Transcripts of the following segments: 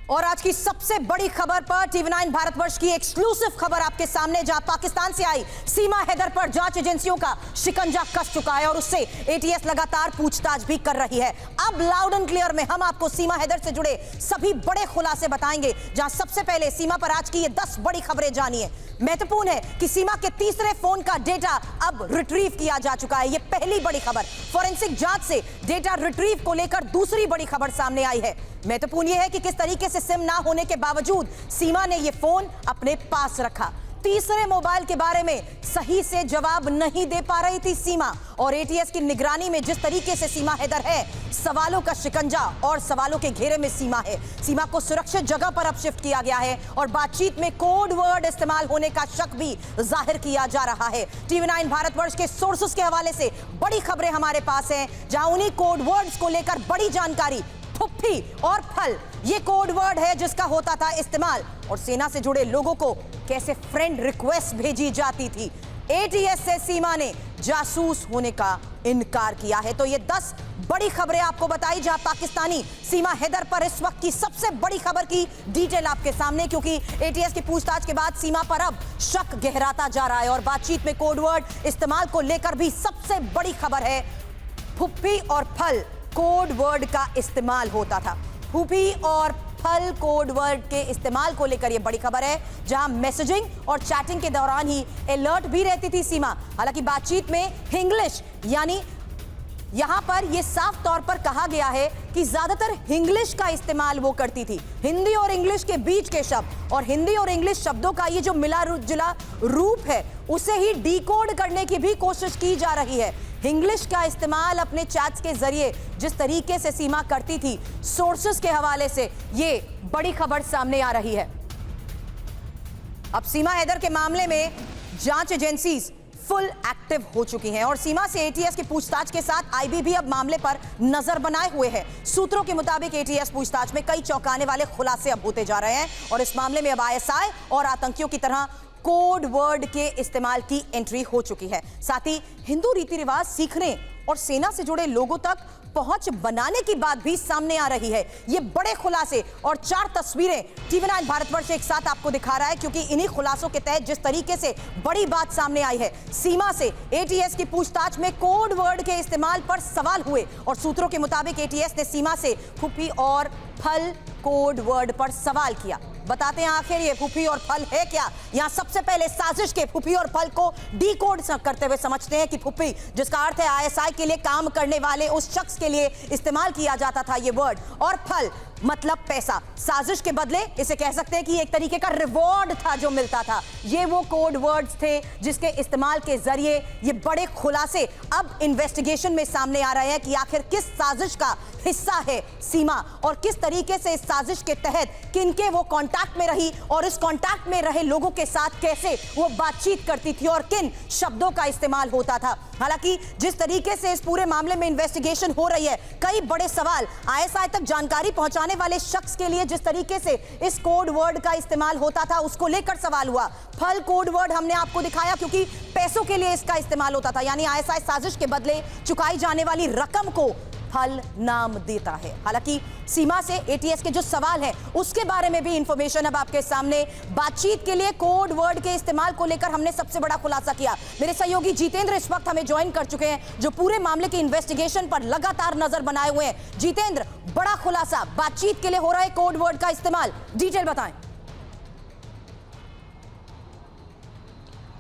और आज की सबसे बड़ी खबर पर टीवी9 भारतवर्ष की एक्सक्लूसिव खबर आपके सामने, जहां पाकिस्तान से आई सीमा हैदर पर जांच एजेंसियों का शिकंजा कस चुका है और उससे एटीएस लगातार पूछताछ भी कर रही है। अब लाउड एंड क्लियर में हम आपको सीमा हैदर से जुड़े सभी बड़े खुलासे बताएंगे, जहां सबसे पहले सीमा पर आज की ये 10 बड़ी खबरें जानिए। महत्वपूर्ण है कि सीमा के तीसरे फोन का डेटा अब रिट्रीव किया जा चुका है। यह पहली बड़ी खबर। फोरेंसिक जांच से डेटा रिट्रीव को लेकर दूसरी बड़ी खबर सामने आई है। महत्वपूर्ण यह है कि किस तरीके से सिम ना होने के बावजूद सीमा ने यह फोन अपने पास रखा। तीसरे मोबाइल के बारे में सही से जवाब नहीं दे पा रही थी सीमा, और एटीएस की निगरानी में जिस तरीके से सीमा हैदर है, सवालों का शिकंजा और सवालों के घेरे में सीमा है। सीमा को सुरक्षित जगह पर अब शिफ्ट किया गया है और बातचीत में कोड वर्ड इस्तेमाल होने का शक भी जाहिर किया जा रहा है। टीवी9 भारतवर्ष के सोर्सेस के हवाले से बड़ी खबरें हमारे पास हैं, जहां उन्हीं कोड वर्ड्स को लेकर बड़ी जानकारी। फुफ्फी और फल, ये कोड वर्ड है जिसका होता था इस्तेमाल, और सेना से जुड़े लोगों को कैसे फ्रेंड रिक्वेस्ट भेजी जाती थी। एटीएस से सीमा ने जासूस होने का इनकार किया है। तो ये 10 बड़ी खबरें आपको बताई, जहां पाकिस्तानी सीमा हैदर पर इस वक्त की सबसे बड़ी खबर की डिटेल आपके सामने, क्योंकि एटीएस की पूछताछ के बाद सीमा पर अब शक गहराता जा रहा है और बातचीत में कोड वर्ड इस्तेमाल को लेकर भी सबसे बड़ी खबर है। फुफ्फी और फल कोड वर्ड का इस्तेमाल होता था। फुफ्फी और फल कोड वर्ड के इस्तेमाल को लेकर यह बड़ी खबर है, जहां मैसेजिंग और चैटिंग के दौरान ही अलर्ट भी रहती थी सीमा। हालांकि बातचीत में हिंग्लिश, यानी यहां पर यह साफ तौर पर कहा गया है कि ज्यादातर हिंग्लिश का इस्तेमाल वो करती थी। हिंदी और इंग्लिश के बीच के शब्द और हिंदी और इंग्लिश शब्दों का ये जो मिला जुला रूप है, उसे ही डिकोड करने की भी कोशिश की जा रही है। इंग्लिश का इस्तेमाल अपने चैट्स के जरिए जिस तरीके से सीमा करती थी, सोर्सेस के हवाले से ये बड़ी खबर सामने आ रही है। अब सीमा हैदर के मामले में जांच एजेंसीज फुल एक्टिव हो चुकी हैं और सीमा से एटीएस की पूछताछ के साथ आईबी भी अब मामले पर नजर बनाए हुए है। सूत्रों के मुताबिक एटीएस पूछताछ में कई चौंकाने वाले खुलासे अब होते जा रहे हैं और इस मामले में अब आईएसआई और आतंकियों की तरह कोड वर्ड के इस्तेमाल की एंट्री हो चुकी है। साथ ही हिंदू रीति रिवाज सीखने और सेना से जुड़े लोगों तक पहुंच बनाने की बात भी सामने आ रही है। ये बड़े खुलासे और 4 तस्वीरें टीवी9 भारतवर्ष एक साथ आपको दिखा रहा है, क्योंकि इन्हीं खुलासों के तहत जिस तरीके से बड़ी बात सामने आई है, सीमा से एटीएस की पूछताछ में कोड वर्ड के इस्तेमाल पर सवाल हुए और सूत्रों के मुताबिक एटीएस ने सीमा से फुफ्फी और फल कोड वर्ड पर सवाल किया। बताते हैं आखिर ये फुफ्फी और फल है क्या। यहां सबसे पहले साजिश के फुफ्फी और फल को डिकोड करते हुए समझते हैं कि फुफ्फी, जिसका अर्थ है आईएसआई के लिए काम करने वाले उस शख्स के लिए इस्तेमाल किया जाता था ये वर्ड, और फल मतलब पैसा। साजिश के बदले इसे कह सकते हैं कि एक तरीके का रिवॉर्ड था जो मिलता था। ये वो कोड वर्ड्स थे जिसके इस्तेमाल के जरिए ये बड़े खुलासे अब इन्वेस्टिगेशन में सामने आ रहे हैं कि आखिर किस साजिश का हिस्सा है सीमा और किस तरीके से इस साजिश के तहत किनके वो कांटेक्ट में रही और इस कांटेक्ट में रहे लोगों के साथ कैसे वो बातचीत करती थी और किन शब्दों का इस्तेमाल होता था। हालांकि जिस तरीके से इस पूरे मामले में इन्वेस्टिगेशन हो रही है, कई बड़े सवाल आईएसआई तक जानकारी पहुंचाने वाले शख्स के लिए जिस तरीके से इस कोड वर्ड का इस्तेमाल होता था उसको लेकर सवाल हुआ। फल कोड वर्ड हमने आपको दिखाया क्योंकि पैसों के लिए इसका इस्तेमाल होता था, यानी आईएसआई साजिश के बदले चुकाई जाने वाली रकम को फल नाम देता है। हालांकि सीमा से एटीएस के जो सवाल है उसके बारे में भी इंफॉर्मेशन अब आपके सामने। बातचीत के लिए कोड वर्ड के इस्तेमाल को लेकर हमने सबसे बड़ा खुलासा किया। मेरे सहयोगी जितेंद्र इस वक्त हमें ज्वाइन कर चुके हैं, जो पूरे मामले की इन्वेस्टिगेशन पर लगातार नजर बनाए हुए हैं। जितेंद्र, बड़ा खुलासा, बातचीत के लिए हो रहा है कोड वर्ड का इस्तेमाल, डिटेल बताएं।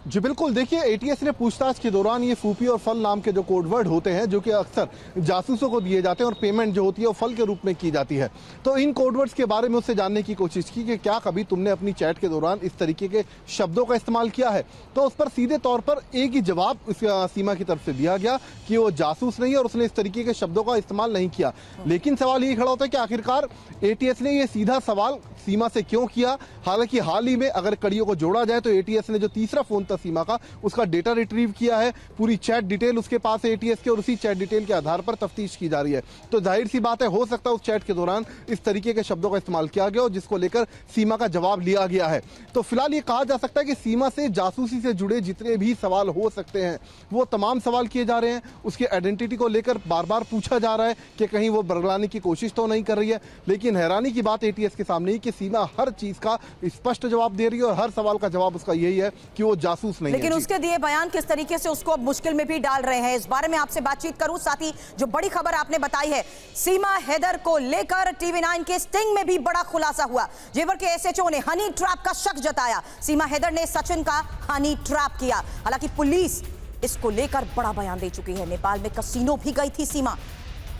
जी बिल्कुल, देखिए एटीएस ने पूछताछ के दौरान ये फूफी और फल नाम के जो कोडवर्ड होते हैं, जो कि अक्सर जासूसों को दिए जाते हैं और पेमेंट जो होती है वो फल के रूप में की जाती है, तो इन कोडवर्ड्स के बारे में उससे जानने की कोशिश की कि क्या कभी तुमने अपनी चैट के दौरान इस तरीके के शब्दों का इस्तेमाल किया है। तो उस पर सीधे तौर पर एक ही जवाब सीमा की तरफ से दिया गया कि वो जासूस नहीं है और उसने इस तरीके के शब्दों का इस्तेमाल नहीं किया। लेकिन सवाल ये खड़ा होता है कि आखिरकार एटीएस ने ये सीधा सवाल सीमा से क्यों किया। हालांकि हाल ही में अगर कड़ियों को जोड़ा जाए तो एटीएस ने जो तीसरा फोन सीमा का, उसका डेटा रिट्रीव किया है, पूरी चैट डिटेल उसके पास है एटीएस के, और उसी चैट डिटेल के आधार पर तफ्तीश की जा रही है। तो जाहिर सी बात है, हो सकता है उस चैट के दौरान इस तरीके के शब्दों का इस्तेमाल किया गया हो जिसको लेकर सीमा का जवाब लिया गया है। तो फिलहाल ये कहा जा सकता है कि सीमा से जासूसी से जुड़े जितने भी सवाल हो सकते हैं वो तमाम सवाल किए जा रहे हैं। उसकी आइडेंटिटी को लेकर बार बार पूछा जा रहा है कि कहीं वो बरगलाने की कोशिश तो नहीं कर रही है। लेकिन हैरानी की बात एटीएस के सामने ही कि सीमा हर चीज का स्पष्ट जवाब दे रही है और हर सवाल का जवाब उसका यही है कि वो जासूस नहीं है। लेकिन उसके दिए बयान किस तरीके से उसको अब मुश्किल में भी डाल रहे हैं, इस बारे में आपसे बातचीत करूं। साथ ही जो बड़ी खबर आपने बताई है सीमा हैदर को लेकर, टीवी9 के स्टिंग में भी बड़ा खुलासा हुआ। जेवर के एसएचओ ने हनी ट्रैप का शक जताया। सीमा हैदर ने सचिन का हनी ट्रैप किया। हालांकि पुलिस इसको लेकर बड़ा बयान दे चुकी है। नेपाल में कसिनो भी गई थी सीमा।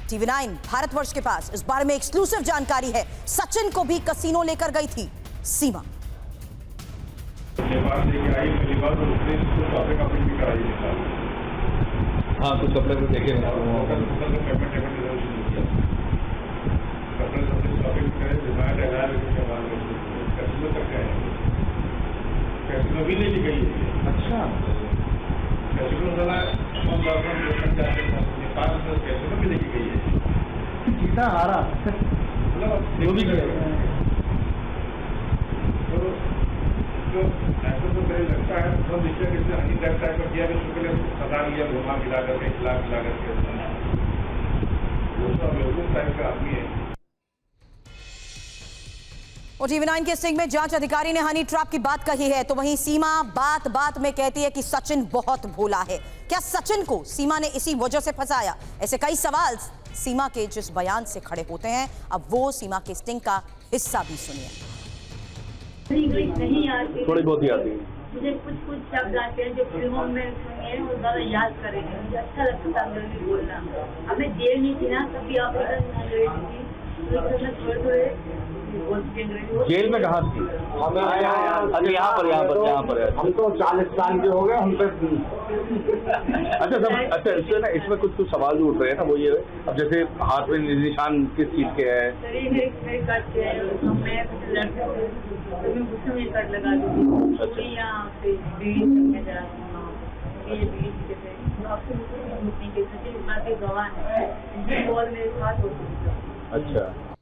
टीवी9 भारतवर्ष के पास इस बारे में एक्सक्लूसिव जानकारी है। सचिन को भी कसिनो लेकर गई थी सीमा। हाँ, कुछ कपड़े को देखे भी लेके गई है। अच्छा, कैसीनो नेपाल में कैसीनो भी लेके गई है। जीता हारा मतलब जो भी किया तो ऐसा तो मुझे लगता है तो नीचे किसी हनी टाइप का किया कि उसके लिए सदा लिया घुमा मिला करके खिला करके वो सब टाइप का आदमी है। और टीवी9 के स्टिंग में जांच अधिकारी ने हनी ट्रैप की बात कही है, तो वहीं सीमा बात बात में कहती है कि सचिन बहुत भोला है। क्या सचिन को सीमा ने इसी वजह से फंसाया? ऐसे कई सवाल सीमा के जिस बयान से खड़े होते हैं। अब वो सीमा के स्टिंग का हिस्सा भी सुनिए। नहीं आती, थोड़ी बहुत ही आती है। मुझे कुछ शब्द आते हैं जो फिल्मों में सुनिए वो ज़्यादा याद करेंगे। मुझे अच्छा लगता था अंग्रेजी बोलना। हमें जेल नहीं थी ना, तभी ऑपरेशन अंग्रेजी थी, थोड़े जेल में कहाँ थी? अच्छा, यहाँ पर हम तो 40 साल के हो गए हम पे। अच्छा सब अच्छा, इससे ना इसमें कुछ सवाल जो उठ रहे हैं ना वो ये, अब जैसे हाथ में निशान किस चीज के है? मेरे कट के मैं लड़के में कट लगा दी यहाँ पे गवाह है। मेरे साथ होती। अच्छा।